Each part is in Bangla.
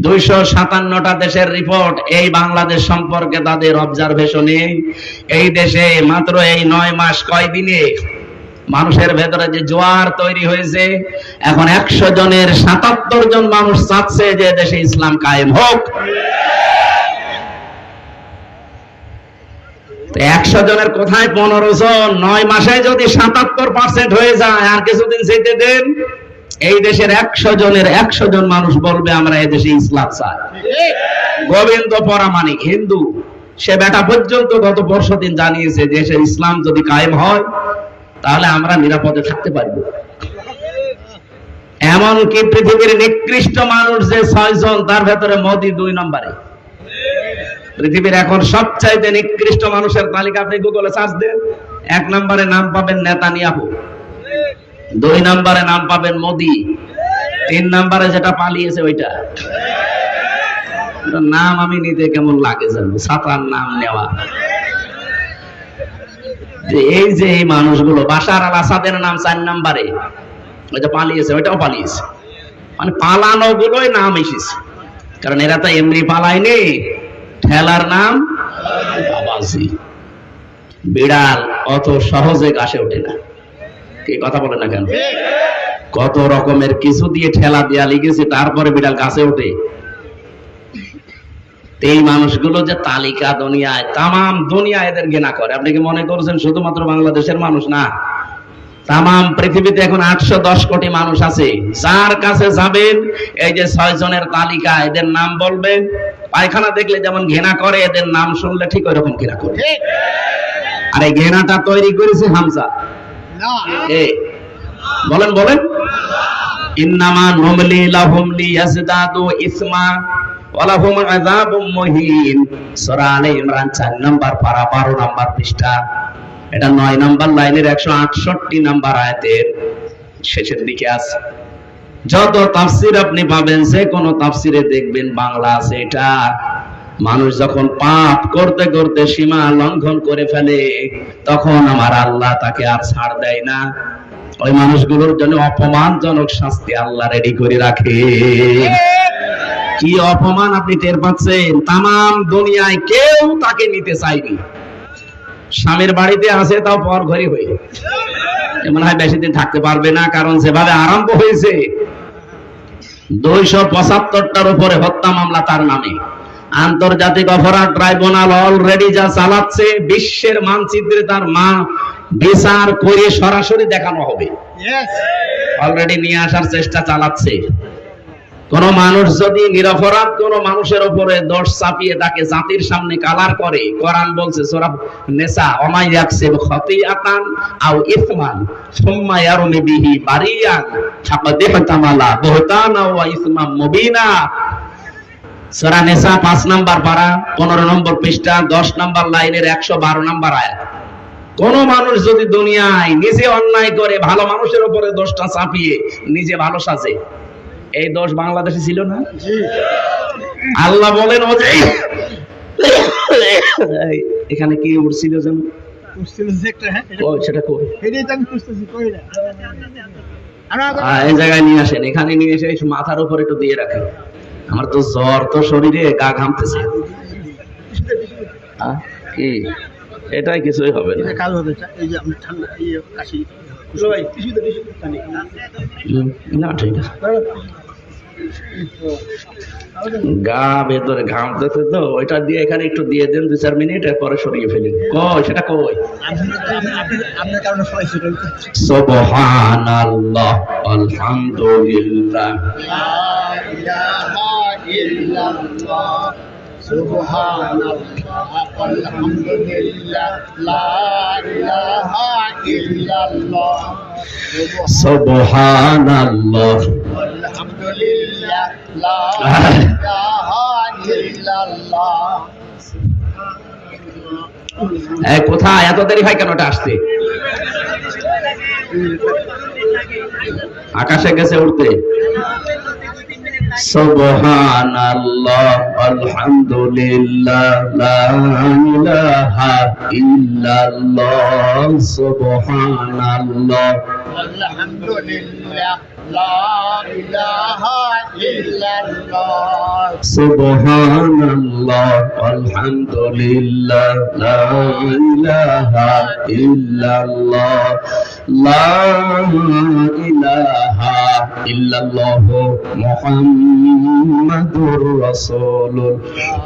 257টা দেশের রিপোর্ট এই বাংলাদেশ সম্পর্কে তাদের অবজারভেশনে এই দেশে মাত্র এই 9 মাস কয়দিনে মানুষের ভেতরে যে জোয়ার তৈরি হয়েছে, এখন 100 জনের 77 জন মানুষ চাচ্ছে যে দেশে ইসলাম কায়েম হোক। 100 জনের কোথায় 15 জন? 9 মাসে যদি 77% হয়ে যায়, আর কিছুদিন যেতে দেন, এই দেশের 100 জনের 100 জন মানুষ বলবে আমরা এই দেশে ইসলাম চাই। গোবিন্দ পরামানিক হিন্দু, সে বেটা পর্যন্ত গত বর্ষদিন জানিয়েছে দেশে ইসলাম যদি কায়েম হয় তাহলে আমরা নিরাপদে থাকতে পারবো। এমনকি পৃথিবীর নিকৃষ্ট মানুষ যে 6 জন, তার ভেতরে মোদি 2 নম্বরে। পৃথিবীর এখন সবচাইতে নিকৃষ্ট মানুষের তালিকা আপনি গুগলে সার্চ দেন, 1 নম্বরে নাম পাবেন নেতানিয়াহু, 2 নম্বরে নাম পাবেন মোদি, 3 নম্বরে যেটা পালিয়েছে ওইটা নাম আমি নিতে কেমন লাগে জানো, সাতার নাম নেওয়া। এই যে এই মানুষগুলো, বাশার আল আসাদের নাম 4 নম্বরে, ওইটা পালিয়েছে, ওইটাও পালিয়েছে। মানে পালানো গুলোই নাম এসেছে, কারণ এরা তো এমনি পালায়নি। ঠেলার নাম বাবাজি। বিড়াল অত সহজে ঘাসে ওঠে না, কি কথা বলে না কেন? কত রকমের কিছু দিয়ে ঠেলা দেয়া লিখেছে, তারপরে বিড়াল গাছে ওঠে। এই মানুষগুলো যে তালিকা দুনিয়ায়, তামাম দুনিয়া এদের ঘৃণা করে। আপনি কি মনে করছেন শুধুমাত্র বাংলাদেশের মানুষ? না, তামাম পৃথিবীতে এখন 810 কোটি মানুষ আছে। যার কাছে যাবেন, এই যে 6 জনের তালিকা, এদের নাম বলবেন, পায়খানা দেখলে যেমন ঘৃণা করে, এদের নাম শুনলে ঠিক ওইরকম ঘৃণা করে। আর এই ঘৃণাটা তৈরি করেছে হামজা। বলেন বলেন, ইন্নামা নুমলি লাহুম লিয়াজদাদু ইসমা ওয়ালাহুম আযাবুম মুহিন। সূরা আলে ইমরান 4 নম্বর পারা 12 নম্বর পৃষ্ঠা। এটা 9 নম্বর লাইনের 168 নম্বর আয়াতের শেষের দিকে আছে। যত তাফসীর আপনি পাবেন, যে কোনো তাফসীরে দেখবেন বাংলা আছে এটা। মানুষ যখন পাপ করতে করতে সীমা লঙ্ঘন করে ফেলে, তখন আমার আল্লাহ তাকে আর ছাড় দেয় না। ওই মানুষগুলোর জন্য অপমানজনক শাস্তি আল্লাহ রেডি করে রাখে। কি অপমান আপনি টের পাচ্ছেন? তামাম দুনিয়ায় কেউ তাকে নিতে চায়নি। স্বামীর বাড়িতে আছে, তাও পর ঘরে হয়ে মনে হয় বেশি দিন থাকতে পারবে না, কারণ যেভাবে আরম্ভ হয়েছে 275টার উপরে হত্যা মামলা তার নামে। আন্তর্জাতিক অপরাধ ট্রাইব্যুনাল অলরেডি যা চালাচ্ছে, বিশ্বের মানচিত্রে তার মা বিচার করে সরাসরি দেখানো হবে। অলরেডি নিয়ে আসার চেষ্টা চালাচ্ছে। কোন মানুষ যদি নিরপরাধ কোন মানুষের উপরে দোষ চাপিয়ে তাকে জাতির সামনে কালার করে, কোরআন বলছে সূরা নিসা, ওমাই ইয়াকসিব খাতিয়াতান আও ইসমান সুম্মা ইয়ারমি বিহি বারিয়ান ফাকাদ ইহতামালা বুহতানা ওয়া ইসমান মুবিনা। সূরা নিসা 5 নম্বর পারা 15 নম্বর পৃষ্ঠা 10 নম্বর লাইনের 112 নম্বর আয়াত। কোন মানুষ যদি দুনিয়ায় নিজে অন্যায় করে ভালো মানুষের উপরে দোষটা চাপিয়ে নিজে ভালো সাজে, এই দোষ বাংলাদেশে ছিল না? আল্লাহ বলেন, ও যে এখানে কি উঠছিল যেন, সেটা কই, এই জায়গায় নিয়ে আসেন, এখানে নিয়ে এসে মাথার উপর একটু দিয়ে রাখেন। আমার তো জ্বর, তো শরীরে গা ঘামতেছে। কি এটাই কিছুই হবে না। না ঠিক আছে, গা ভেতরে ঘামতেছে তো, ওইটা দিয়ে এখানে একটু দিয়ে দেন 2-4 মিনিট, এরপরে সরিয়ে ফেলেন। কই সেটা কই? সুবহানাল্লাহ আলহামদুলিল্লাহ লা ইলাহা ইল্লাল্লাহ সুবহানাল্লাহ আলহামদুলিল্লাহ লা ইলাহা ইল্লাল্লাহ সুবহানাল্লাহ আলহামদুলিল্লাহ লা ইলাহা ইল্লাল্লাহ। এই কোথায় এত দেরি হয় কেন? এটা আসতে আকাশে গেছে উঠতে। সুবহানাল্লাহ আলহামদুলিল্লাহ লা ইলাহা ইল্লাল্লাহ সুবহানাল্লাহ আলহামদুলিল্লাহ লা ইলাহা ইল্লাল্লাহ সুবহানাল্লাহ আলহামদুলিল্লাহ লা ইলাহা ইল্লাল্লাহ লা ইলাহা ইল্লাল্লাহ মুহাম্মাদুর রাসূলুল্লাহ।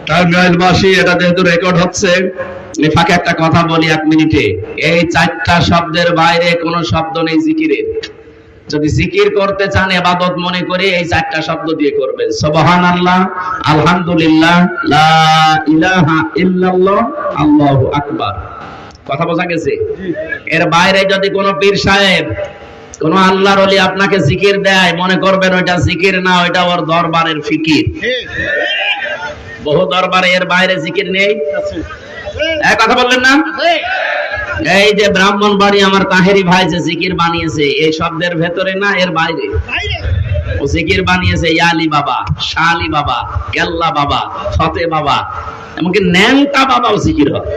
টাঙ্গাইলবাসী, এটা যেহেতু রেকর্ড হচ্ছে, এই ফাঁকে একটা কথা বলি 1 মিনিটে। এই 4টা শব্দের বাইরে কোনো শব্দ নেই জিকিরের। যদি জিকির করতে চান, ইবাদত মনে করে এই 4টা শব্দ দিয়ে করবেন। সুবহানাল্লাহ, আলহামদুলিল্লাহ, লা ইলাহা ইল্লাল্লাহ, আল্লাহু আকবার। কথা বোঝা গেছে? এর বাইরে যদি কোনো পীর সাহেব, কোন আল্লাহর ওলি আপনাকে জিকির দেয়, মনে করবেন ওইটা জিকির না, ওইটা ওর দরবারের ফিকির। বহু দরবারে এর বাইরে জিকির নেই। এক কথা বললেন না? এই যে ব্রাহ্মণবাড়ি আমার তাহেরি ভাই যে জিকির বানিয়েছে, এই শব্দের ভেতরে না, এর বাইরে ও জিকির বানিয়েছে। ইয়ালি বাবা, শালি বাবা, কেল্লা বাবা, ফতে বাবা, এমনকি ন্যাংটা বাবাও জিকির হয়।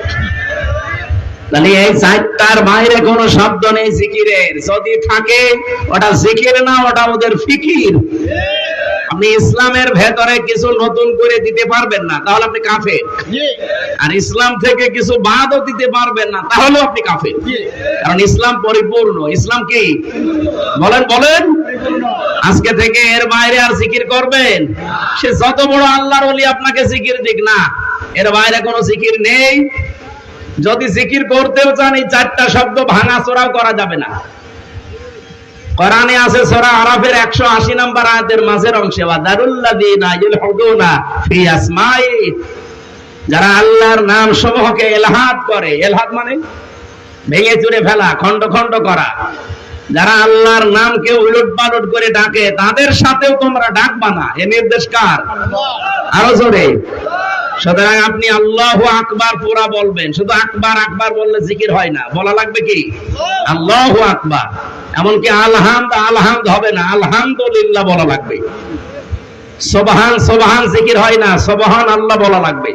তাহলে এই 4টার বাইরে কোনো শব্দ নেই জিকিরের। যদি থাকে ওটা জিকির না, ওটা ওদের ফিকির। আপনি ইসলামের ভেতরে কিছু নতুন করে দিতে পারবেন না, তাহলে আপনি কাফের। আর ইসলাম থেকে কিছু বাদও দিতে পারবেন না, তাহলে আপনি কাফের। কারণ ইসলাম পরিপূর্ণ। ইসলাম কি বলেন? বলেন। আজকে থেকে এর বাইরে আর জিকির করবেন, সে যত বড় আল্লাহর ওলি আপনাকে জিকির দিক না, এর বাইরে কোনো জিকির নেই। যদি জিকির করতেও চান, এই 4টা শব্দ ভাঙা চোরাও করা যাবে না। কোরআনে আছে সূরা আরাফের 180 নম্বর আয়াতের মাঝের অংশে, ওয়াদারুল্লাযীনা ইলহুদুনা ফি আসমাই, যারা আল্লাহর নাম সমূহকে ইলহাদ করে। ইলহাদ মানে ভেঙে চুরে ফেলা, খণ্ড খণ্ড করা। যারা আল্লাহর নামকে উলটপালট করে ডাকে, তাদের সাথেও তোমরা ডাকবা না। এ নির্দেশ কার? আরো জোরে। সুতরাং আপনি আল্লাহু আকবার পুরা বলবেন। শুধু আকবার আকবার বললে জিকির হয় না, বলা লাগবে কি আল্লাহু আকবার। এমনকি আলহামদ আলহামদ হবে না, আলহামদুলিল্লাহ বলা লাগবে। সুবহান সুবহান জিকির হয় না, সুবহান আল্লাহ বলা লাগবে।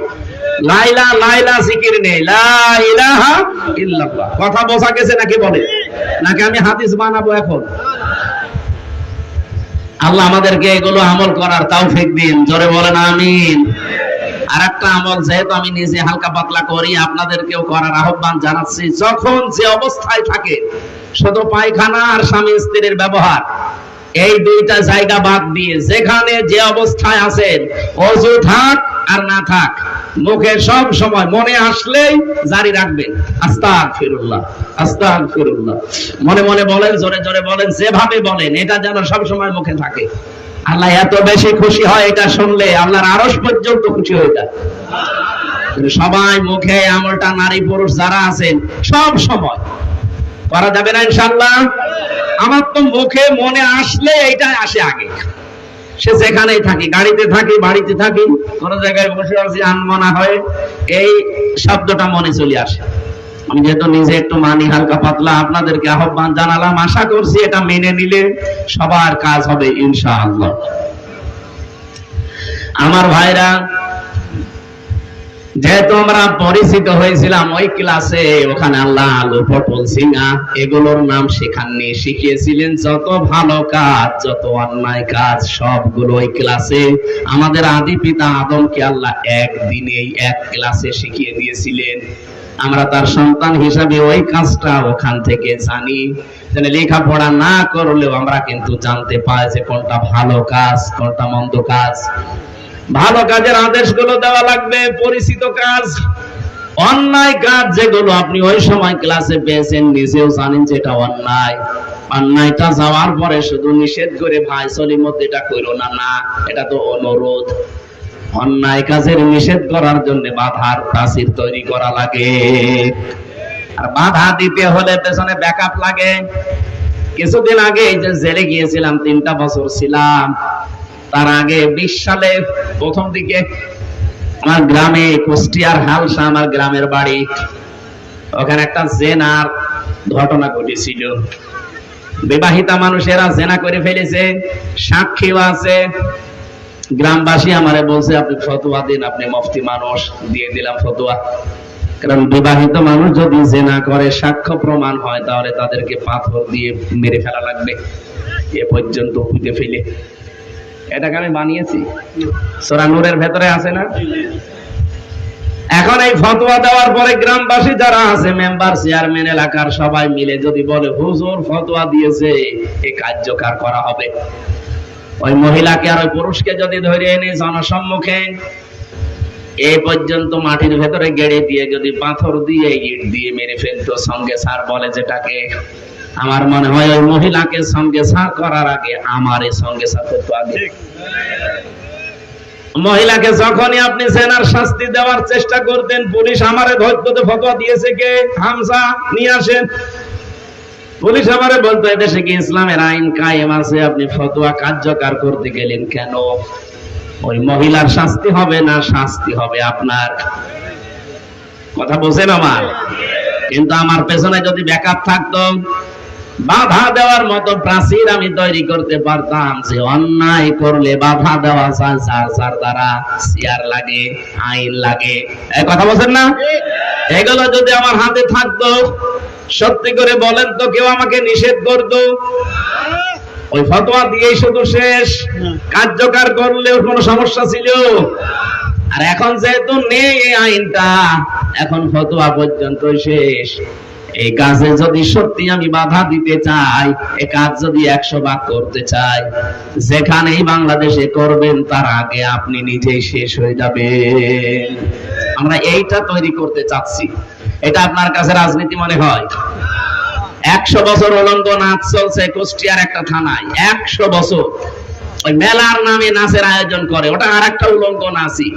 লাইলা লাইলা জিকির নেই, লা ইলাহা ইল্লাল্লাহ। কথা বোঝা গেছে নাকি? বলে নাকি আমি হাদিস বানাবো এখন? আল্লাহ আমাদেরকে এগুলো আমল করার তৌফিক দিন। জোরে বলেন আমিন। আর একটা আমল, যেহেতু আমি নিজে হালকা পাতলা করি, আপনাদেরকেও করার আহ্বান জানাচ্ছি। যখন যে অবস্থায় থাকে, শুধু পায়খানা আর স্বামী স্ত্রীর ব্যবহার, এই 2টা জায়গা বাদ দিয়ে যেখানে যে অবস্থায় আছেন, ওযু থাক আর না থাক, মুখে সব সময় মনে আসলেই জারি রাখবেন আস্তাগফিরুল্লাহ আস্তাগফিরুল্লাহ। মনে মনে বলেন, জোরে জোরে বলেন, যেভাবে বলেন, এটা যেন সব সময় মুখে থাকে। আল্লাহ এত বেশি খুশি হয় এটা শুনলে, আল্লাহর আরশ পর্যন্ত খুশি হয়ে যায়। সবাই মুখে আমলটা, নারী পুরুষ যারা আছেন, সব সময় করা যাবে না ইনশাআল্লাহ? আমার তো মুখে মনে আসলে এইটা আসে আগে। সে যেখানেই থাকি, গাড়িতে থাকি, বাড়িতে থাকি, কোন জায়গায় বসে আছি, আনমনা হয়, এই শব্দটা মনে চলে আসে। আমি যেহেতু নিজে একটু মানি হালকা পাতলা, আপনাদেরকে আহ্বান জানালাম। আশা করছি এটা মেনে নিলে সবার কাজ হবে ইনশাআল্লাহ। আমার ভাইরা, যেহেতু আমরা পরিচিত হয়েছিলাম ওই ক্লাসে, ওখানে আল্লাহ আলু পটল সিঙ্গা এগুলোর নাম শেখাননি, শিখিয়েছিলেন যত ভালো কাজ, যত অন্যায় কাজ, সবগুলো ওই ক্লাসে আমাদের আদি পিতা আদমকে আল্লাহ একদিনেই এক ক্লাসে শিখিয়ে দিয়েছিলেন। আমরা তার সন্তান হিসাবে ওই কাজটা ওখান থেকে জানি। লেখাপড়া না করলেও আমরা কিন্তু জানতে পাই যে কোনটা ভালো কাজ, কোনটা মন্দ কাজ। ভালো কাজের আদেশগুলো দেওয়া লাগবে, পরিচিত কাজ। অন্যায় কাজ যেগুলো আপনি ওই সময় ক্লাসে পেয়েছেন, নিজেও জানেন যে এটা অন্যায়, অন্যায়টা যাওয়ার পরে শুধু নিষেধ করে ভাই সলিমত এটা করো না, না, এটা তো অনুরোধ। অন্যায় কাজের নিষেধ করার জন্য বাধার প্রাচীর তৈরি করা লাগে। আর বাধা দিতে হলে পেছনে ব্যাকআপ লাগে। কিছুদিন আগে এই যে জেলে গিয়েছিলাম, 3টা বছর ছিলাম। তার আগে 20 সালে প্রথম দিকে আমার গ্রামে, কুষ্টিয়ার হালসা আমার গ্রামের বাড়ি, ওখানে একটা জেনার ঘটনা ঘটেছিল। বিবাহিতা মানুষেরা জেনা করে ফেলেছে, সাক্ষীও আছে। গ্রামবাসী আমারে বলছে, আপনি ফতোয়া দিন, আপনি মুফতি মানুষ। দিয়ে দিলাম ফতোয়া। কারণ বিবাহিত মানুষ যদি জেনা করে সাক্ষ্য প্রমাণ হয় তাহলে তাদেরকে পাথর দিয়ে মেরে ফেলা লাগবে, এ পর্যন্ত পুঁতে ফেলে। এটাকে আমি বানিয়েছি, সূরা নূরের ভেতরে আছে না? এখন এই ফতোয়া দেওয়ার পরে গ্রামবাসী যারা আছে, মেম্বার, চেয়ারম্যান, এলাকার সবাই মিলে যদি বলে হুজুর ফতোয়া দিয়েছে, এ কার্যকর করা হবে। ওই মহিলাকে আর ওই পুরুষকে যদি ধরে এনে জনসম্মুখে এই পর্যন্ত মাটির ভেতরে গেড়ে দিয়ে যদি পাথর দিয়ে ইট দিয়ে মেরে ফেলতো, সঙ্গে সার বলে যেটাকে, আমার মনে হয় ওই মহিলাকে সঙ্গে সার করার আগে আমার এই সঙ্গে সার করতো আগে। মহিলাকে যখনই আপনি জেনার শাস্তি দেওয়ার চেষ্টা করতেন, পুলিশ আমারে ধরতে ফতোয়া দিয়েছে কে, হামজা নিয়ে আসেন, পুলিশ আমারে বলতো এদেশে কি ইসলামের আইন কায়েম আছে, আপনি ফতোয়া কার্যকর করতে গেলেন কেন? ওই মহিলার শাস্তি হবে না, শাস্তি হবে আপনার। কথা বলছেন আমার? কিন্তু আমার পেছনে যদি ব্যাকআপ থাকতো, বাধা দেওয়ার মতো প্রাচীর আমি তৈরি করতে পারতাম, যে অন্যায় করলে বাধা দেওয়া যায়, যার যার দ্বারা চেয়ার লাগে, আইন লাগে। এই কথা বলছেন না? এগুলো যদি আমার হাতে থাকতো, সত্যি করে বলেন তো কেউ আমাকে নিষেধ করতো? ওই ফতোয়া দিয়েই শুধু শেষ, কার্যকর করলেও কোনো সমস্যা ছিল? আর এখন যেহেতু নেই এই আইনটা, এখন ফতোয়া পর্যন্ত শেষ। এই কাজে যদি সত্যি আমি বাধা দিতে চাই, এই কাজ যদি 100 ভাগ করতে চাই, যেখানেই বাংলাদেশে করবেন তার আগে আপনি নিজেই শেষ হয়ে যাবেন। আমরা এইটা তৈরি করতে চাচ্ছি। এটা আপনার কাছে রাজনীতি মনে হয়? 100 বছর উলঙ্গ নাচ চলছে কুষ্টিয়ার একটা থানায়, 100 বছর। ওই মেলার নামে নাচের আয়োজন করে, ওটা আর একটা উলঙ্গ নাচই।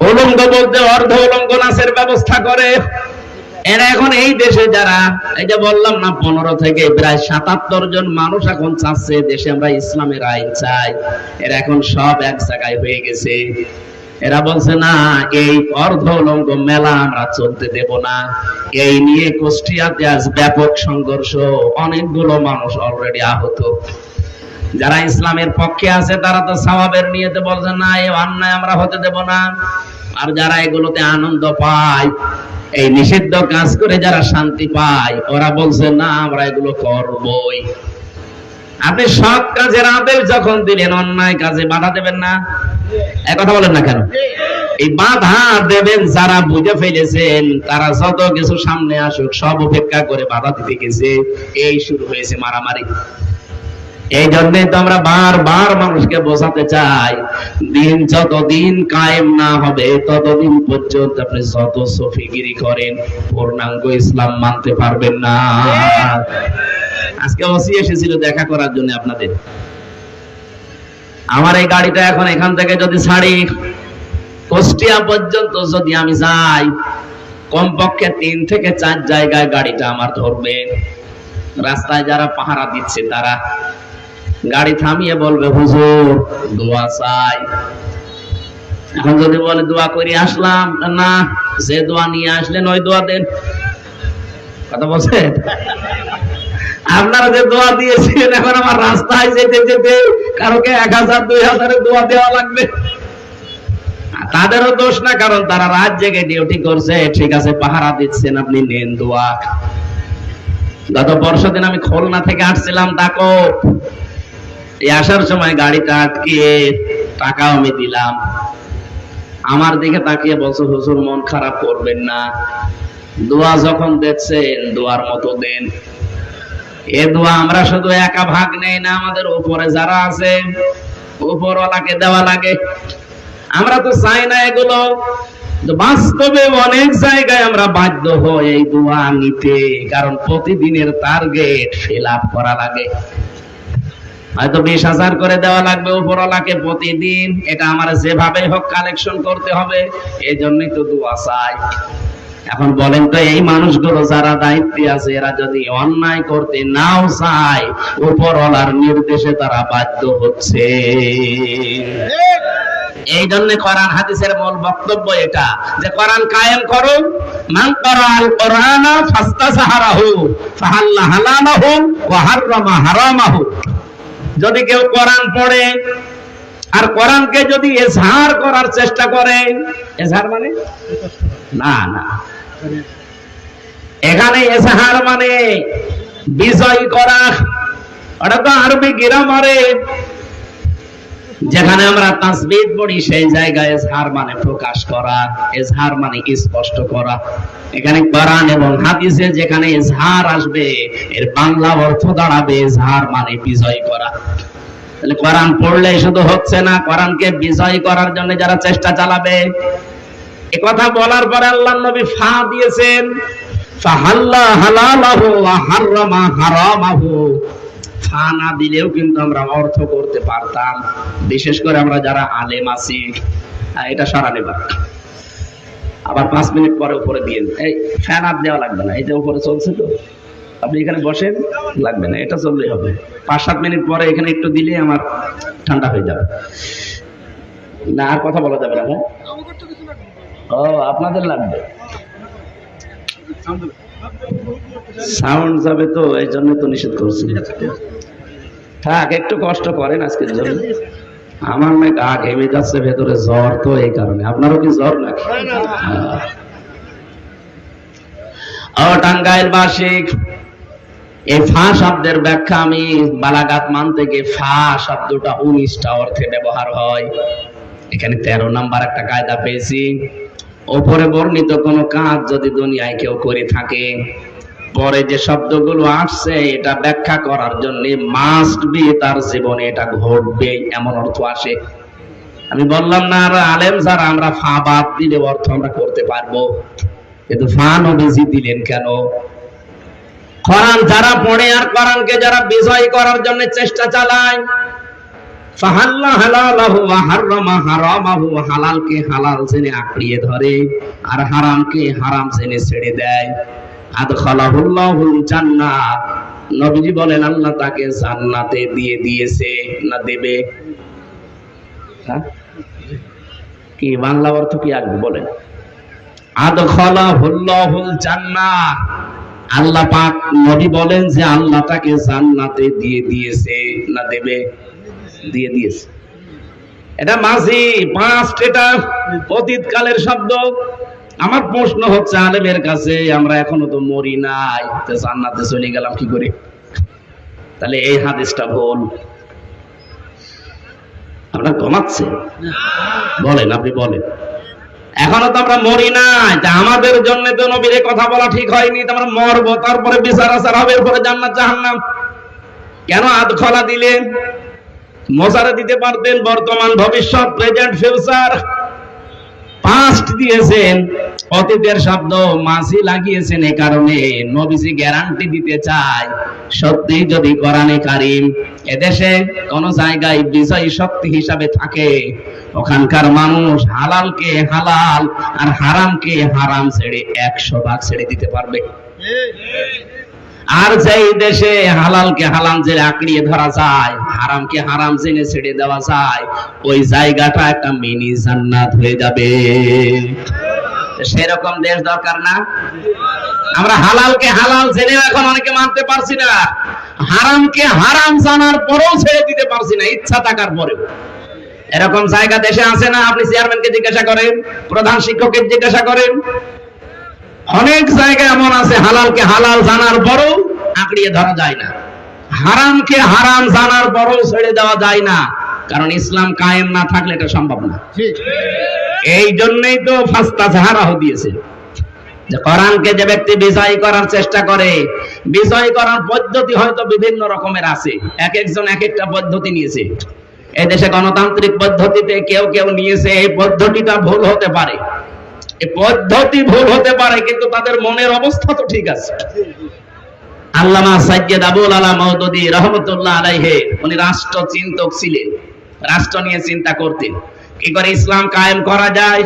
উলঙ্গ বলতে অর্ধ উলঙ্গ নাচের ব্যবস্থা করে। এরা এখন এই দেশে যারা, এই যে বললাম না 15 থেকে প্রায় 77 জন মানুষ এখন চাচ্ছে দেশে আমরা ইসলামের আইন চাই, এরা এখন সব এক জায়গায় হয়ে গেছে। এরা বলছে না, এই অর্ধ উলঙ্গ মেলা আমরা চলতে দেব না। এই নিয়ে কুষ্টিয়াতে আজ ব্যাপক সংঘর্ষ, অনেকগুলো মানুষ অলরেডি আহত। যারা ইসলামের পক্ষে আছে তারা তো সওয়াবের নিয়তে বলছে না, এই অন্যায় আমরা হতে দেব না। আর যারা এগুলোতে আনন্দ পায়, এই নিষিদ্ধ কাজ করে যারা শান্তি পায়, ওরা বলছে না আমরা এগুলো করবই। আপনি সৎ কাজের আদেশ যখন দিলেন, অন্যায় কাজে বাধা দেবেন না? কথা বলেন না কেন? এই বাধা দেবেন যারা বুঝে ফেলেছেন, তারা যত কিছু সামনে আসুক সব উপেক্ষা করে বাধা দিতে গেছে, এই শুরু হয়েছে মারামারি। এই জন্যই তো আমরা বারবার মানুষকে বোঝাতে চাই, দিন যতদিন কায়েম না হবে ততদিন পর্যন্ত আপনি যত সফিগিরি করেন পূর্ণাঙ্গ ইসলাম মানতে পারবেন না। আজকে ওসি এসেছিল দেখা করার জন্য আপনাদের। আমার এই গাড়িটা এখন এখান থেকে যদি ছাড়ি, কুষ্টিয়া পর্যন্ত যদি আমি যাই, কমপক্ষে 3 থেকে 4 জায়গায় গাড়িটা আমার ধরবে। রাস্তায় যারা পাহারা দিচ্ছে তারা গাড়ি থামিয়ে বলবে হুজুর দোয়া চাই। এখন যদি বলে দোয়া করে আসলাম, না, যে দোয়া নিয়ে আসলেন ওই দোয়া দেন। কথা বলছেন? আপনারা যে দোয়া দিয়েছেন, এখন আমার রাস্তায় যেতে যেতে কারোকে 1000 2000 দোয়া দেওয়া লাগবে। তাদেরও দোষ না, কারণ তারা রাত জেগে ডিউটি করছে। ঠিক আছে, পাহারা দিচ্ছেন, আপনি নেন দোয়া। গত পরশুদিন আমি খুলনা থেকে আসছিলাম ডাকো, এই আসার সময় গাড়িটা আটকিয়ে টাকাও আমি দিলাম। আমার দিকে তাকিয়ে বলছে হুজুর মন খারাপ করবেন না, দোয়া যখন দিচ্ছেন দোয়ার মতো দেন। এ দোয়া আমরা শুধু একা ভাগ নেই না, আমাদের উপরে যারা আছে উপরওয়ালাকে দেওয়া লাগে। আমরা তো চাই না এগুলো, বাস্তবে অনেক জায়গায় আমরা বাধ্য হই এই দোয়া নিতে, কারণ প্রতিদিনের টার্গেট ফিল আপ করা লাগে। হয়তো 20,000 করে দেওয়া লাগবে উপরওয়ালাকে প্রতিদিন, এটা আমার যেভাবে হোক কালেকশন করতে হবে, এই জন্যই তো দোয়া চাই। এখন বলেন তো, এই মানুষগুলো যারা দায়িত্বে আছে, এরা যদি অন্যায় করতে নাও চায়, উপরওয়ালার নির্দেশে তারা বাধ্য হচ্ছে। এই জন্য কোরআন হাদিসের মূল বক্তব্য এটা, যে কোরআন কায়েম করো। মান ক্বারাআল কোরআনা ফাস্তাযহারাহু ফাহাল্লা হালালাহু ওয়া হাররামা হারামাহু। যদি কেউ কোরআন পড়ে আর কোরআনকে যদি এজহার করার চেষ্টা করে, এজহার মানে না না, এখানে এজহার মানে বিজয় করা, ওটা তো আরবি গ্রামারে যেখানে আমরা তাসবিহ পড়ি সেই জায়গায় এজহার মানে প্রকাশ করা, এজহার মানে স্পষ্ট করা। এখানে কোরআন এবং হাদিসে যেখানে এজহার আসবে এর বাংলা অর্থ দাঁড়াবে এজহার মানে বিজয় করা। তাহলে কোরআন পড়লে শুধু হচ্ছে না, কোরআনকে বিজয় করার জন্য যারা চেষ্টা চালাবে। এই কথা বলার পরে আল্লাহর নবী ফা দিয়েছেন, ফাহাল্লা হালালাহু ওয়া হাররামা হারামাহু। ফা না দিলেও কিন্তু আমরা অর্থ করতে পারতাম, বিশেষ করে আমরা যারা আলেম আছি। এটা সরালে বা আবার 5 মিনিট পরে উপরে দিয়ে, এই ফ্যান আর দেওয়া লাগবে না, এই যে উপরে চলছে তো, আপনি এখানে বসেন, লাগবে না, এটা চললেই হবে। 5-7 মিনিট পরে এখানে একটু দিলে আমার ঠান্ডা হয়ে যাবে না, আর কথা বলা যাবে না। হ্যাঁ, ও আপনাদের লাগবে, সাউন্ড যাবে তো, এই জন্য তো নিষেধ করছি। থাক, একটু কষ্ট করেন আজকের জন্য। আমার না গা ঘেমে যাচ্ছে ভেতরে, জ্বর তো, এই কারণে। আপনারও কি জ্বর নাকি? ও টাঙ্গাইল বাসিক, এই ফা শব্দের ব্যাখ্যা আমি বালাগাত মান থেকে, ফা শব্দটা 19টা অর্থে ব্যবহার হয়। এখানে 13 নাম্বার একটা কায়দা পেয়েছি। ওপরে বর্ণিত কোন কাজ যদি দুনিয়ায় কেউ করে থাকে, পরে যে শব্দগুলো আসছে এটা ব্যাখ্যা করার জন্য মাস্ট বি তার জীবনে এটা ঘটবে, এমন অর্থ আসে। আমি বললাম না, আর আলেম যারা আমরা ফা বাদ দিলে অর্থ আমরা করতে পারবো, কিন্তু ফা নবীজি দিলেন কেন? কোরআন যারা পড়ে আর কোরআনকে যারা বিজয় করার জন্য চেষ্টা চালায়, ফাহাল্লা হালালাহু ওয়া হাররামা হারামাহু, হালালকে হালাল জেনে আঁকড়িয়ে ধরে আর হারামকে হারাম জেনে ছেড়ে দেয়, আদখালাহুল্লাহুল জান্নাহ, নবীজি বলেন আল্লাহ তাকে জান্নাতে দিয়ে দিয়েছে না দেবে। হ্যাঁ, কি বাংলা অর্থ কি আসবে বলেন? আদখালাহুল্লাহুল জান্নাহ, আল্লাহ পাক নবী বলেন যে আল্লাহ তাকে জান্নাতে দিয়ে দিয়েছে না দেবে? দিয়ে দিয়েছে। এটা মাঝি পাস্ট, এটা অতীতকালের শব্দ। আমার প্রশ্ন হচ্ছে আলেমের কাছে, আমরা এখনো তো মরি নাই, তো জান্নাতে চলে গেলাম কি করে? তাহলে এই হাদিসটা ভুল। আপনার ঘুমাচ্ছে বলেন, আপনি বলেন, এখনো তো আমরা মরি নাই, তা আমাদের জন্য তো নবীর কথা বলা ঠিক হয়নি। তো আমরা মরবো, তারপরে বিচার আচার হবে, এরপরে জান্নাত জাহান্নাম। কেন আদখলা দিলেন? মোজারে দিতে পারতেন বর্তমান, ভবিষ্যৎ, প্রেজেন্ট, ফিউচার। পাস্ট দিয়েছেন, অতীতের শব্দ মাঝি লাগিয়েছেন। এই কারণে নবীজি গ্যারান্টি দিতে চায়, সত্যি যদি কোরআনে কারীম এদেশে কোন জায়গায় বিজয়ী শক্তি হিসাবে থাকে, ওখানকার মানুষ হালালকে হালাল আর হারামকে হারাম ছেড়ে 100 ভাগ ছেড়ে দিতে পারবে। আর যেই দেশে হালালকে হালাল জেনে আঁকড়িয়ে ধরা যায়, হারামকে হারাম জেনে ছেড়ে দেওয়া যায়, ওই জায়গাটা একটা মিনি জান্নাত হয়ে যাবে। সেরকম দেশ দরকার না? আমরা হালালকে হালাল জেনেও এখন অনেকে মানতে পারছি না, হারামকে হারাম জানার পরেও ছেড়ে দিতে পারছি না, ইচ্ছা থাকার পরেও। এরকম জায়গা দেশে আছে না? আপনি চেয়ারম্যানকে জিজ্ঞাসা করেন, প্রধান শিক্ষককে জিজ্ঞাসা করেন, অনেক জায়গায় এমন আছে হালালকে হালাল জানার পরও আঁকড়িয়ে ধরা যায় না, হারামকে হারাম জানার পরও ছেড়ে দেওয়া যায় না। কারণ ইসলাম কায়েম না থাকলে এটা সম্ভব না। এই জন্যই তো ফাস্তা জাহারাহ দিয়েছে, যে কোরআনকে যে ব্যক্তি বিজয় করার চেষ্টা করে, বিজয় করার পদ্ধতি হয়তো বিভিন্ন রকমের আছে, এক একজন এক একটা পদ্ধতি নিয়েছে। এই দেশে গণতান্ত্রিক পদ্ধতিতে কেউ কেউ নিয়েছে, এই পদ্ধতিটা ভুল হতে পারে, এই পদ্ধতি ভুল হতে পারে, কিন্তু তাদের মনের অবস্থা তো ঠিক আছে। আল্লামা সাইয়্যিদ আবুল আলা মাওদুদী রাহমাতুল্লাহ আলাইহি, উনি রাষ্ট্র চিন্তক ছিলেন, রাষ্ট্র নিয়ে চিন্তা করতেন কি করে ইসলাম কায়েম করা যায়।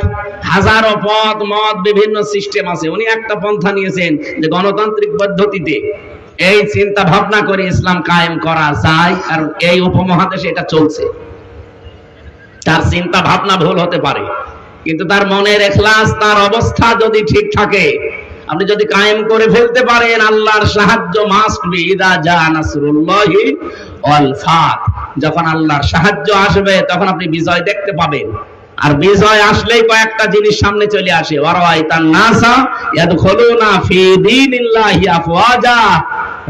হাজারো পথ মত বিভিন্ন সিস্টেম আছে, উনি একটা পন্থা নিয়েছেন যে গণতান্ত্রিক পদ্ধতিতে এই চিন্তা ভাবনা করে ইসলাম কায়েম করা যায়, আর এই উপমহাদেশে এটা চলছে। তার চিন্তা ভাবনা ভুল হতে পারে, কিন্তু তার মনের ইখলাস, তার অবস্থা যদি ঠিক থাকে, আপনি যদি কায়েম করে ফেলতে পারেন, আল্লাহর সাহায্য মাস্ট বি ইদা জা নাসরুল্লাহি ওয়াল ফাত। যখন আল্লাহর সাহায্য আসবে তখন আপনি বিজয় দেখতে পাবেন। আর বিজয় আসলেই কয়েকটা জিনিস সামনে চলে আসে, ওয়ারাইতান নাসা ইয়াদখুলুনা ফি দীনিল্লাহি আফওয়াজা।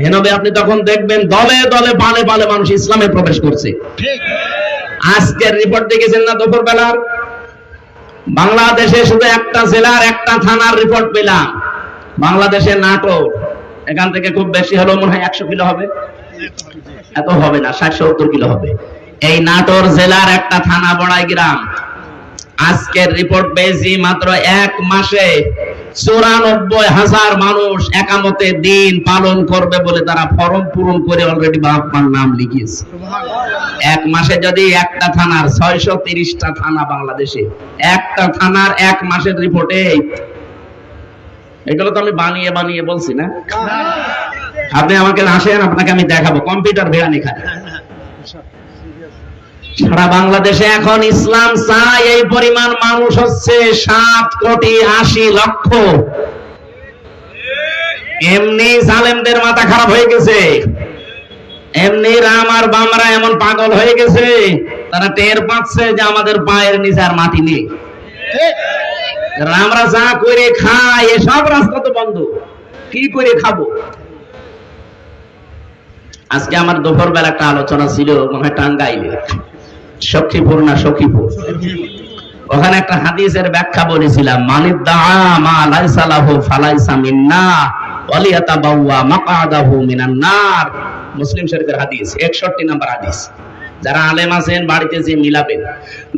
হে নবী, আপনি তখন দেখবেন দলে দলে পালে পালে মানুষ ইসলামে প্রবেশ করছে। ঠিক। আজকের রিপোর্ট দেখেছেন না দুপুর বেলার? বাংলাদেশে শুধু একটা জেলার একটা থানার রিপোর্ট পেলাম। বাংলাদেশের নাটোর, এখান থেকে খুব বেশি হলেও মনে হয় 100 কিলো হবে, এত হবে না, 60-70 কিলো হবে। এই নাটোর জেলার একটা থানা বড়াই গ্রাম, আজকের রিপোর্ট পেয়েছি মাত্র 1 মাসে 94,000 মানুষ একামতে দিন পালন করবে বলে তারা ফর্ম পূরণ করে অলরেডি বাবার নাম লিখিয়েছে। 1 মাসে যদি একটা থানার 630টা থানা বাংলাদেশে, একটা থানার 1 মাসের রিপোর্টে, এগুলো তো আমি বানিয়ে বানিয়ে বলছি না। আপনি আমাকে আসেন, আপনাকে আমি দেখাবো কম্পিউটার ভেড়ানি খায়। সারা বাংলাদেশে এখন ইসলাম চায় এই পরিমাণ মানুষ হচ্ছে 7,80,00,000। এমনি জালেমদের মাথা খারাপ হয়ে গেছে, এমনি রাম আর বামরা এমন পাগল হয়ে গেছে, তারা টের পাচ্ছে যে আমাদের পায়ের নিচে আর মাটি নেই। আমরা যা করে খাই এসব রাস্তা তো বন্ধ, কি করে খাবো? আজকে আমার দুপুর বেলা একটা আলোচনা ছিল মনে হয় টাঙ্গাইলে, সখীপুর না সখীপুর, ওখানে একটা হাদিসের ব্যাখ্যা বলেছিলাম, মানিদ্দা মা লাইসা লাহু ফালাইসা মিন্না ওয়ালিয়াতাবাওয়া মাকআদাহু মিনান নার। মুসলিম শরীফের হাদিস, 61 নম্বর হাদিস। যারা আলেম আছেন বাড়িতে যে মিলাবেন,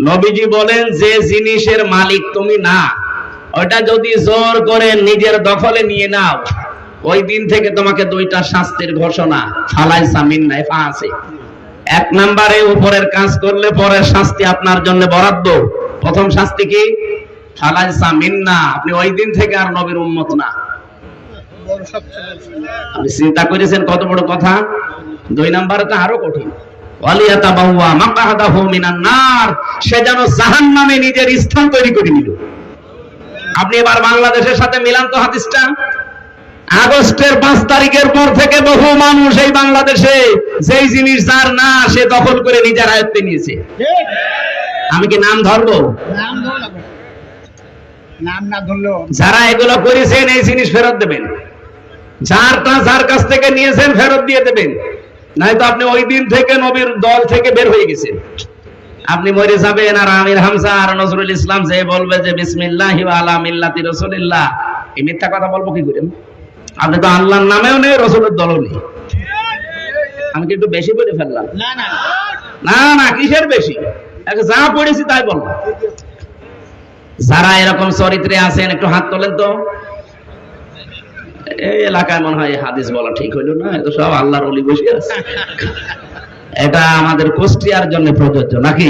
নবীজি বলেন যে জিনিসের মালিক তুমি না, ওটা যদি জোর করে নিজের দখলে নিয়ে নাও, ওই দিন থেকে তোমাকে 2টা শাস্তির ঘোষণা, ফালাইসা মিন্না, এফা আছে। 1 নম্বরে উপরের কাজ করলে পরের শাস্তি আপনার জন্য বরাদ্দ। প্রথম শাস্তি কি? ফালাইসা মিন্না, আপনি ওই দিন থেকে আর নবীর উম্মত না। আপনি চিন্তা করেছেন কত বড় কথা? 2 নম্বরে তো আরো কঠিন, ওয়ালিয়াতাবাওয়া মাকআদাহু মিনান নার, সে যেন জাহান্নামে নিজের স্থান তৈরি করে নিল। আপনি এবার বাংলাদেশের সাথে মিলান তো হাদিসটা। আগস্টের 5 তারিখের পর থেকে বহু মানুষ এই বাংলাদেশে যেই জিনিস যার না সে দখল করে নিজের আয়ত্তে নিয়েছে। আমি কি নাম ধরবো? নাম না ধরলো যারা এগুলো করেছেন এই জিনিস ফেরত দেবেন, যার কাছ থেকে নিয়েছেন ফেরত দিয়ে দেবেন, নয়তো আপনি ওই দিন থেকে নবীর দল থেকে বের হয়ে গেছেন। আপনি মরে যাবেন আর আমির হামজা আর নজরুল ইসলাম যে বলবে যে বিসমিল্লাহি ওয়া আলা মিল্লাতি রাসূলিল্লাহ, এই মিথ্যা কথা বলবো কি করে? আপনি তো আল্লাহর নামেও নেই, রসুলের দলও নেই। আমি কি একটু বেশি বলে ফেললাম? না না না না, কিসের বেশি, যা পড়েছি তাই বললাম। যারা এরকম চরিত্রে আছেন একটু হাত তোলেন তো। এই এলাকায় মনে হয় হাদিস বলা ঠিক হইলো না, এত সব আল্লাহর ওলি বসে আছে। এটা আমাদের কুষ্টিয়ার জন্য প্রযোজ্য নাকি?